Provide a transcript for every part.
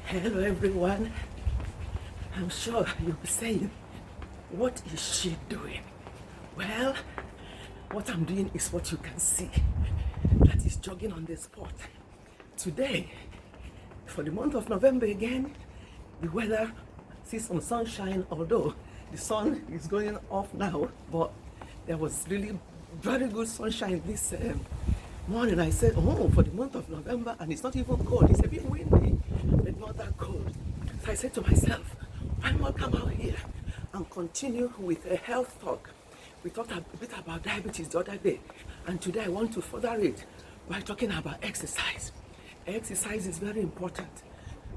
Hello everyone. I'm sure you'll be saying, what is she doing? Well, what I'm doing is what you can see. That is jogging on the spot. Today, for the month of November again, the weather sees some sunshine, although the sun is going off now, but there was really very good sunshine this morning. I said, oh, for the month of November, and it's not even cold. It's a bit windy, but not that cold. So I said to myself, why not come out here and continue with a health talk? We talked a bit about diabetes the other day, and today I want to further it by talking about exercise. Exercise is very important.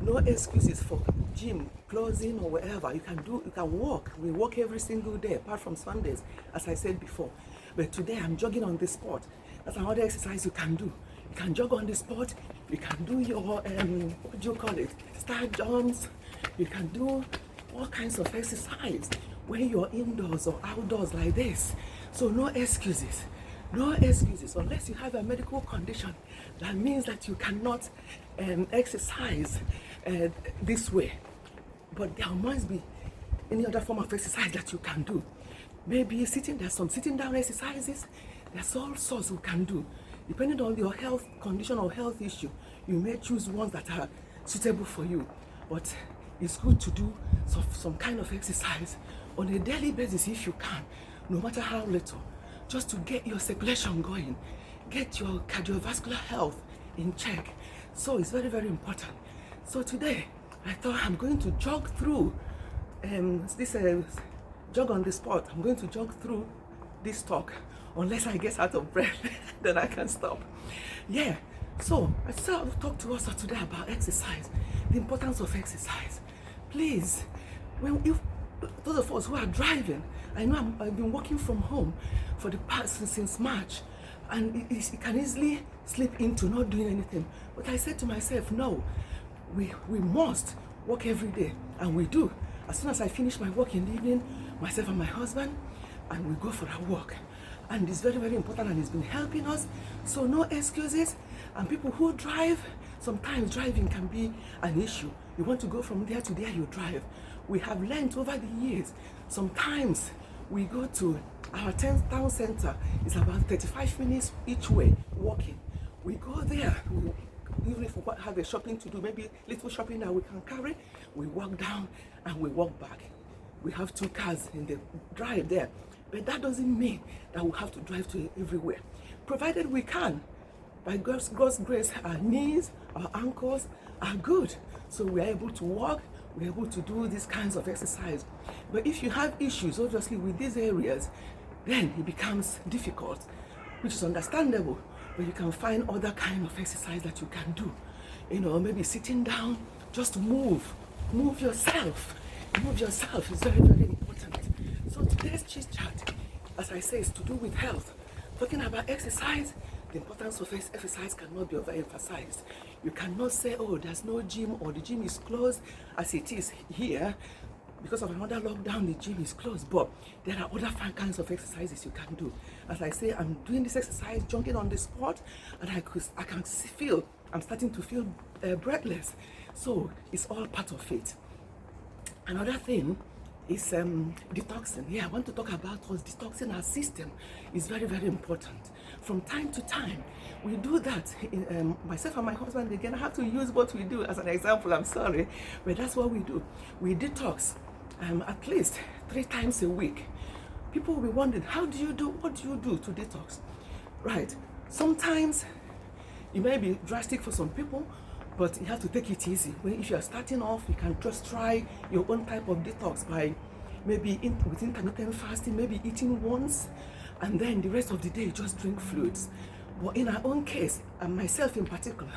No excuses for gym closing or whatever. You can walk. We walk every single day, apart from Sundays, as I said before. But today I'm jogging on the spot. That's another exercise you can do. You can jog on the spot. You can do your what do you call it? Star jumps. You can do all kinds of exercise when you're indoors or outdoors like this. So no excuses. No excuses unless you have a medical condition that means that you cannot exercise this way. But there must be any other form of exercise that you can do. Maybe there's some sitting down exercises. There's all sorts you can do. Depending on your health condition or health issue, you may choose ones that are suitable for you. But it's good to do some kind of exercise on a daily basis if you can, no matter how little, just to get your circulation going, get your cardiovascular health in check. So it's very, very important. So today, I thought I'm going to jog through this jog on the spot. I'm going to jog through this talk, unless I get out of breath, then I can stop. Yeah, so I still have to talk to us today about exercise, the importance of exercise. Please, those of us who are driving, I know I've been working from home for the past since March, and it can easily slip into not doing anything. But I said to myself, no, we must work every day, and we do. As soon as I finish my work in the evening, myself and my husband, and we go for a walk. And it's very, very important, and it's been helping us. So no excuses. And people who drive, sometimes driving can be an issue. You want to go from there to there, you drive. We have learned over the years, sometimes we go to our town center. It's about 35 minutes each way walking. We go there, even if we have a shopping to do, maybe little shopping that we can carry, we walk down and we walk back. We have 2 cars in the drive there, but that doesn't mean that we have to drive to everywhere. Provided we can, by God's grace, our knees, our ankles are good, so we are able to walk, we're able to do these kinds of exercise. But if you have issues, obviously, with these areas, then it becomes difficult, which is understandable. But you can find other kind of exercise that you can do. Maybe sitting down, just move yourself. Move yourself is very, very important. So today's chit chat, as I say, is to do with health. Talking about exercise, the importance of exercise cannot be overemphasized. You cannot say, oh, there's no gym, or the gym is closed, as it is here. Because of another lockdown, the gym is closed. But there are other kinds of exercises you can do. As I say, I'm doing this exercise, jumping on the spot, and I can feel, I'm starting to feel breathless. So it's all part of it. Another thing is detoxing. Yeah, I want to talk about us detoxing our system. Is very, very important. From time to time, we do that. Myself and my husband, again, I have to use what we do as an example, I'm sorry, but that's what we do. We detox at least 3 times a week. People will be wondering, what do you do to detox? Right, sometimes it may be drastic for some people, but you have to take it easy. If you're starting off, you can just try your own type of detox by maybe with intermittent fasting, maybe eating once, and then the rest of the day just drink fluids. But in our own case, and myself in particular,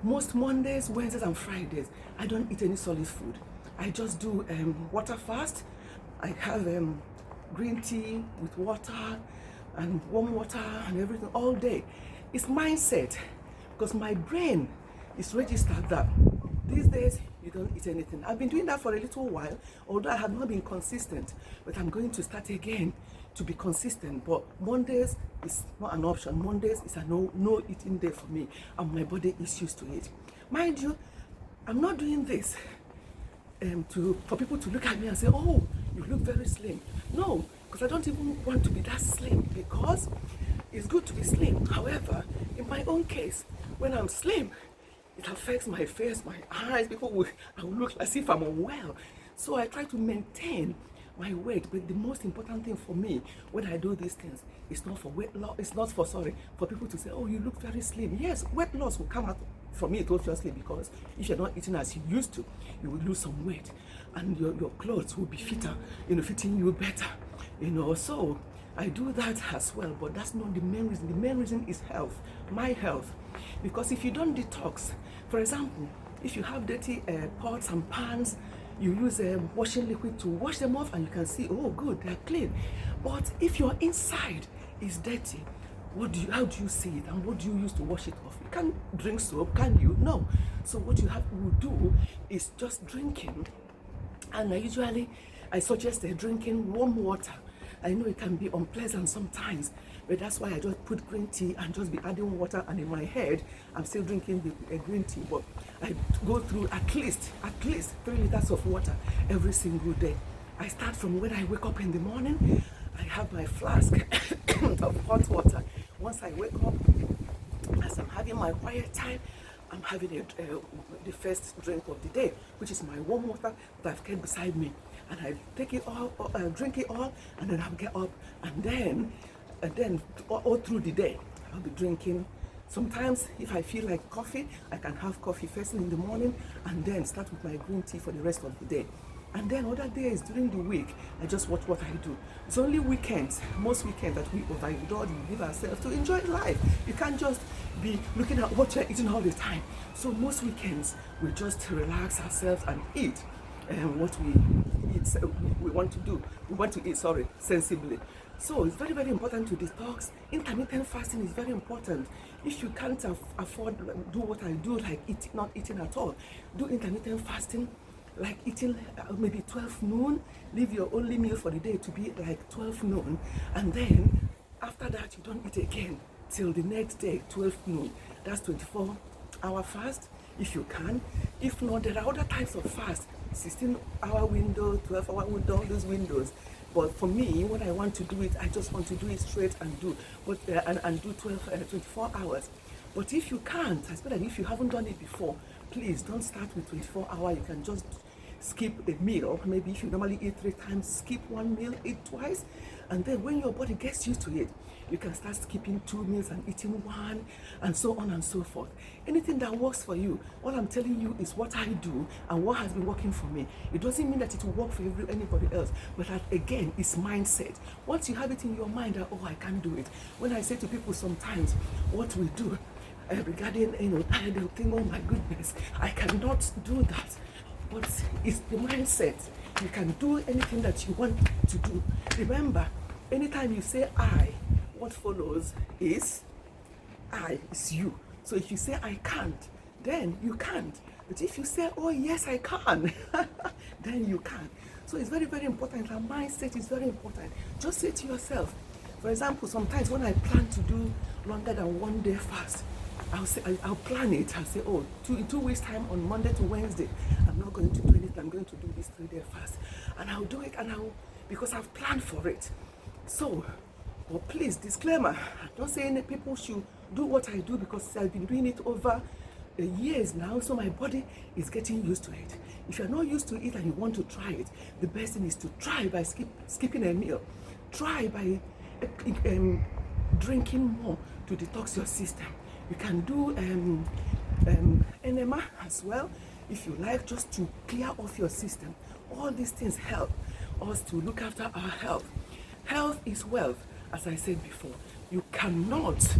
most Mondays, Wednesdays, and Fridays, I don't eat any solid food. I just do water fast. I have green tea with water and warm water and everything all day. It's mindset, because my brain is registered that these days you don't eat anything. I've been doing that for a little while, although I have not been consistent, but I'm going to start again to be consistent. But Mondays is not an option. Mondays is a no eating day for me, and my body is used to it. Mind you, I'm not doing this for people to look at me and say, oh, you look very slim. No, because I don't even want to be that slim, because it's good to be slim. However, in my own case, when I'm slim, it affects my face, my eyes. I will look as if I'm unwell. So I try to maintain my weight. But the most important thing for me when I do these things is not for weight loss. It's not for people to say, oh, you look very slim. Yes, weight loss will come out from it, obviously, because if you're not eating as you used to, you will lose some weight, and your clothes will be fitter, fitting you better, So I do that as well, but that's not the main reason. The main reason is health, my health. Because if you don't detox, for example, if you have dirty pots and pans, you use a washing liquid to wash them off, and you can see, oh, good, they're clean. But if your inside is dirty, how do you see it, and what do you use to wash it off? You can't drink soap, can you? No. So what you will do is just drinking, and I suggest drinking warm water. I know it can be unpleasant sometimes, but that's why I just put green tea and just be adding water, and in my head I'm still drinking the green tea, but I go through at least 3 liters of water every single day. I start from when I wake up in the morning. I have my flask of hot water. Once I wake up, as I'm having my quiet time, I'm having the first drink of the day, which is my warm water that I've kept beside me. And I take it all, drink it all, and then I'll get up, and then all through the day, I'll be drinking. Sometimes, if I feel like coffee, I can have coffee first thing in the morning, and then start with my green tea for the rest of the day. And then other days during the week, I just watch what I do. It's only weekends, most weekends, that we overindulge, we give ourselves to enjoy life. You can't just be looking at what you're eating all the time. So most weekends, we just relax ourselves and eat what we want to eat, sensibly. So it's very, very important to detox. Intermittent fasting is very important. If you can't afford do what I do, like not eating at all, do intermittent fasting, like eating maybe 12 noon, leave your only meal for the day to be like 12 noon, and then after that you don't eat again till the next day, 12 noon. That's 24-hour fast if you can. If not, there are other types of fast, 16-hour window, 12-hour window, all those windows. But for me, when I want to do it, I just want to do it straight and do 24 hours. But if you can't, especially if you haven't done it before, please don't start with 24-hour. You can just skip a meal. Maybe if you normally eat 3 times, skip 1 meal, eat twice. And then when your body gets used to it, you can start skipping 2 meals and eating 1, and so on and so forth. Anything that works for you. All I'm telling you is what I do and what has been working for me. It doesn't mean that it will work for anybody else, but that, again, it's mindset. Once you have it in your mind that, oh, I can't do it. When I say to people sometimes what we do, regarding, they'll think, oh my goodness, I cannot do that. But it's the mindset. You can do anything that you want to do. Remember, anytime you say I, what follows is I, it's you. So if you say I can't, then you can't. But if you say, oh yes, I can, then you can. So it's very, very important. Our mindset is very important. Just say to yourself, for example, sometimes when I plan to do longer than 1 day fast, I'll plan it. I'll say, oh, in 2 weeks' time, on Monday to Wednesday, I'm not going to do anything. I'm going to do this 3-day fast. And I'll do it, because I've planned for it. So, but please, disclaimer, I'm not saying that people should do what I do, because I've been doing it over years now, so my body is getting used to it. If you're not used to it and you want to try it, the best thing is to try by skipping a meal. Try by drinking more to detox your system. You can do enema as well, if you like, just to clear off your system. All these things help us to look after our health. Health is wealth, as I said before. You cannot,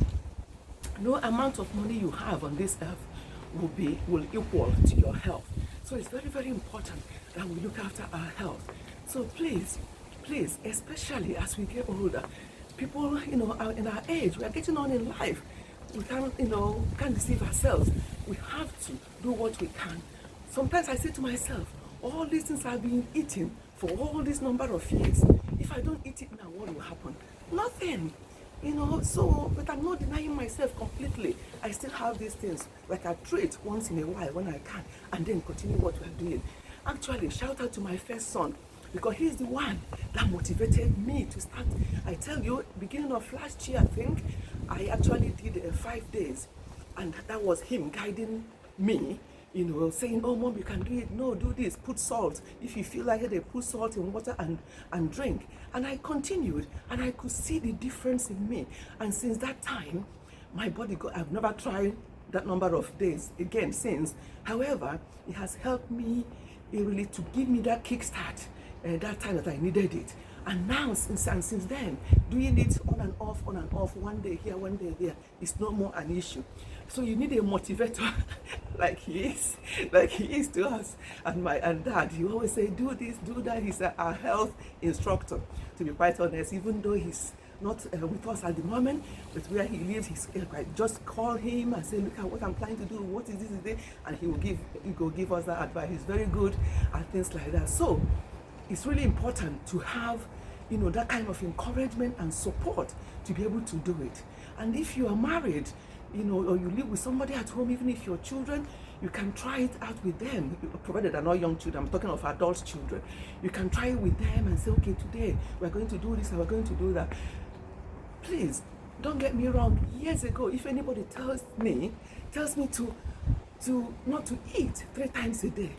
no amount of money you have on this earth will equal to your health. So it's very, very important that we look after our health. So please, especially as we get older, people, in our age, we are getting on in life. We can't deceive ourselves. We have to do what we can. Sometimes I say to myself, all these things I've been eating for all this number of years, if I don't eat it now, what will happen? Nothing. So, but I'm not denying myself completely. I still have these things. Like I treat once in a while when I can, and then continue what we're doing. Actually, shout out to my first son, because he's the one that motivated me to start. I tell you, beginning of last year, I think, I actually did 5 days, and that was him guiding me, saying, oh, mom, you can do it. No, do this, put salt. If you feel like it, they put salt in water and drink. And I continued, and I could see the difference in me. And since that time, my body I've never tried that number of days again since. However, it has helped me really to give me that kickstart that time that I needed it. And now, since then, doing it on and off, one day here, one day there, is no more an issue. So you need a motivator like he is to us. And Dad, he always say, do this, do that. He's our health instructor, to be quite honest, even though he's not with us at the moment, but where he lives, he's just call him and say, look at what I'm trying to do, what is this, and he will give us that advice. He's very good at things like that. So it's really important to have that kind of encouragement and support to be able to do it. And if you are married, or you live with somebody at home, even if your children, you can try it out with them, provided they're not young children. I'm talking of adult children. You can try it with them and say, okay, today we're going to do this and we're going to do that. Please, don't get me wrong. Years ago, if anybody tells me to not to eat 3 times a day,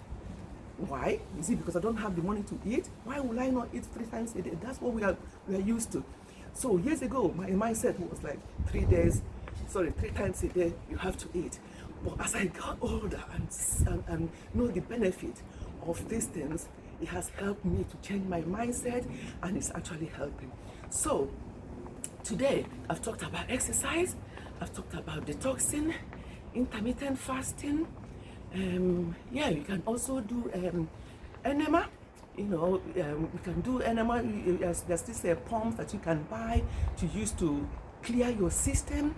why? Is it because I don't have the money to eat? Why will I not eat 3 times a day? That's what we are used to. So years ago, my mindset was like 3 times a day you have to eat. But as I got older and know the benefit of these things, it has helped me to change my mindset, and it's actually helping. So today, I've talked about exercise, I've talked about detoxing, intermittent fasting. You can also do enema. You can do enema. There's this pump that you can buy to use to clear your system.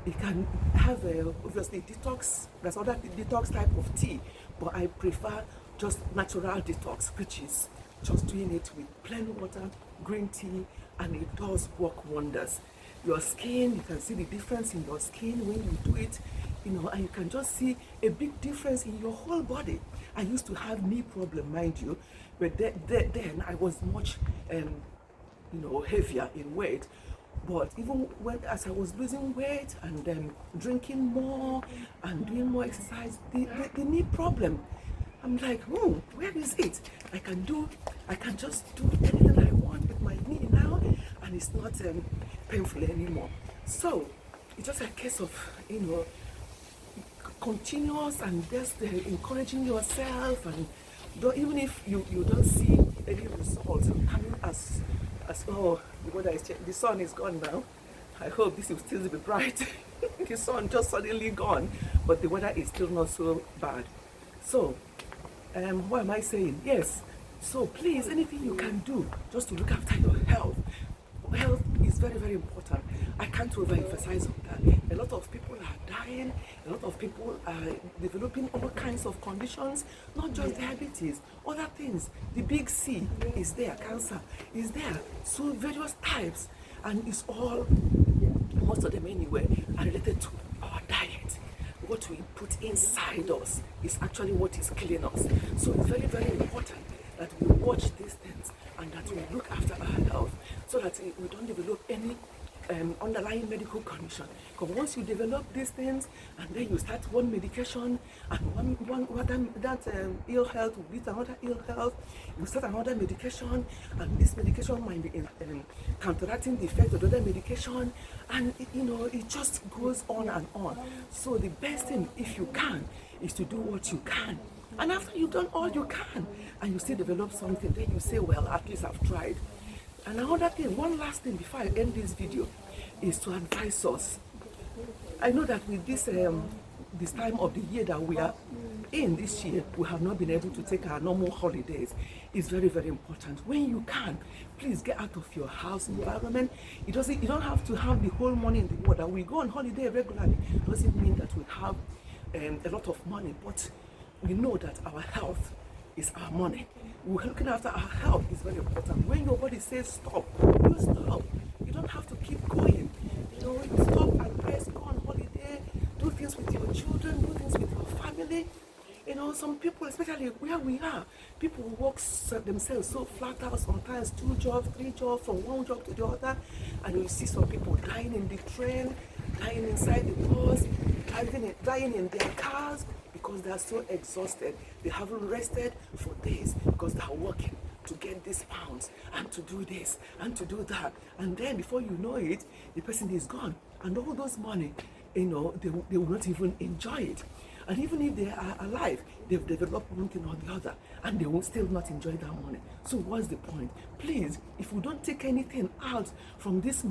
You can have obviously detox. There's other detox type of tea, but I prefer just natural detox, which is just doing it with plain water, green tea, and it does work wonders. Your skin, you can see the difference in your skin when you do it, and you can just see a big difference in your whole body. I used to have knee problem, mind you, but then I was much, heavier in weight. But even as I was losing weight and drinking more and doing more exercise, the knee problem, I'm like, where is it? I can just do anything I want with my knee now, and it's not painful anymore. So it's just a case of, continuous and just encouraging yourself, and even if you don't see any results coming as the weather is changing. The sun is gone now. I hope this will still be bright. The sun just suddenly gone, but the weather is still not so bad. So what am I saying? Yes, so please, anything you can do just to look after your health. Health is very, very important. I can't overemphasize on that. A lot of people are dying. A lot of people are developing all kinds of conditions, not just diabetes, other things. The big C is there, cancer is there. So various types, and it's all, most of them anyway, are related to our diet. What we put inside us is actually what is killing us. So it's very, very important that we watch these things and that we look after our health, so that we don't develop any underlying medical condition. Because once you develop these things and then you start one medication, and that ill health will lead to another ill health, you start another medication, and this medication might be counteracting the effect of the other medication, and it just goes on and on. So the best thing, if you can, is to do what you can. And after you've done all you can and you still develop something, then you say, well, at least I've tried. And another thing, one last thing before I end this video, is to advise us. I know that with this time of the year that we are in this year, we have not been able to take our normal holidays. It's very, very important. When you can, please get out of your house environment. You don't have to have the whole money in the world. That we go on holiday regularly doesn't mean that we have a lot of money, but we know that our health is our money. We're looking after our health is very important. When your body says stop, you stop. You don't don't have to keep going. You know, you stop and rest, go on holiday, do things with your children, do things with your family. You know, some people, especially where we are, people work themselves so flat out sometimes, 2 jobs, 3 jobs, from one job to the other. And you see some people dying in the train, dying inside the bus, dying in their cars because they are so exhausted. They haven't rested for days because they are working to get these pounds and to do this and to do that. And then before you know it, the person is gone. And all those money, you know, they will not even enjoy it. And even if they are alive, they've developed one thing or the other, and they will still not enjoy that money. So what's the point? Please, if we don't take anything out from this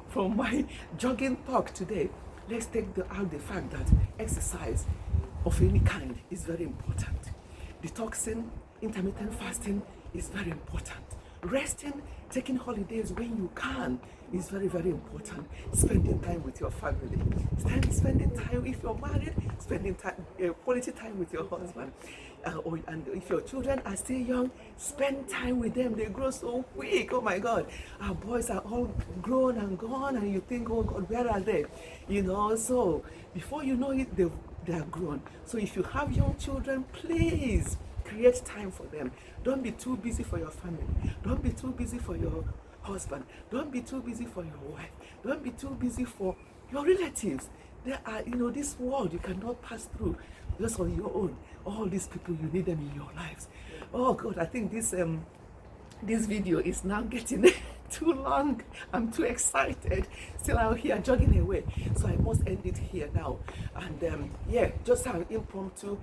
from my jogging talk today, let's take out the fact that exercise of any kind is very important. Detoxing, intermittent fasting is very important. Resting, taking holidays when you can is very, very important. Spending time with your family. Spending time, if you're married, spending time, quality time with your husband. And if your children are still young, spend time with them. They grow so quick. Oh my God. Our boys are all grown and gone, and you think, oh God, where are they? You know, so before you know it, they are grown. So if you have young children, please create time for them. Don't be too busy for your family. Don't be too busy for your husband. Don't be too busy for your wife. Don't be too busy for your relatives. There are, you know, this world you cannot pass through just on your own. All these people, you need them in your lives. Oh God, I think this video is now getting too long. I'm too excited. Still out here jogging away. So I must end it here now. And yeah, just an impromptu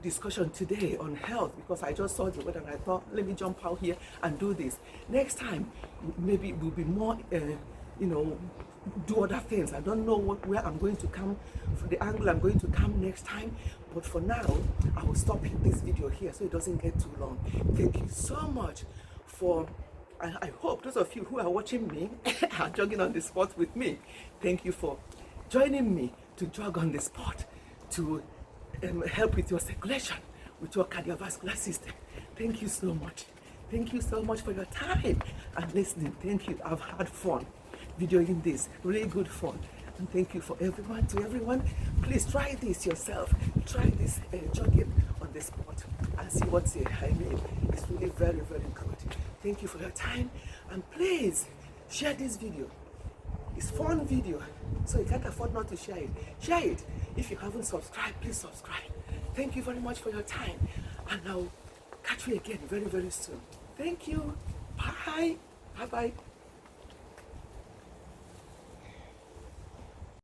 discussion today on health, because I just saw the weather and I thought, let me jump out here and do this. Next time, maybe it will be more, you know, do other things. I don't know where I'm going to come, for the angle I'm going to come next time, but for now, I will stop this video here so it doesn't get too long. Thank you so much for, I hope those of you who are watching me are jogging on the spot with me. Thank you for joining me to jog on the spot, to help with your circulation, with your cardiovascular system. Thank you so much. Thank you so much for your time and listening. Thank you. I've had fun videoing this, really good fun. And thank you for everyone. To everyone, please try this yourself. Try this jogging on the spot and see what I mean. It's really very, very good. Thank you for your time, and please share this video. It's a fun video, so you can't afford not to share it. Share it. If you haven't subscribed, please subscribe. Thank you very much for your time, and I'll catch you again very, very soon. Thank you. Bye. Bye-bye.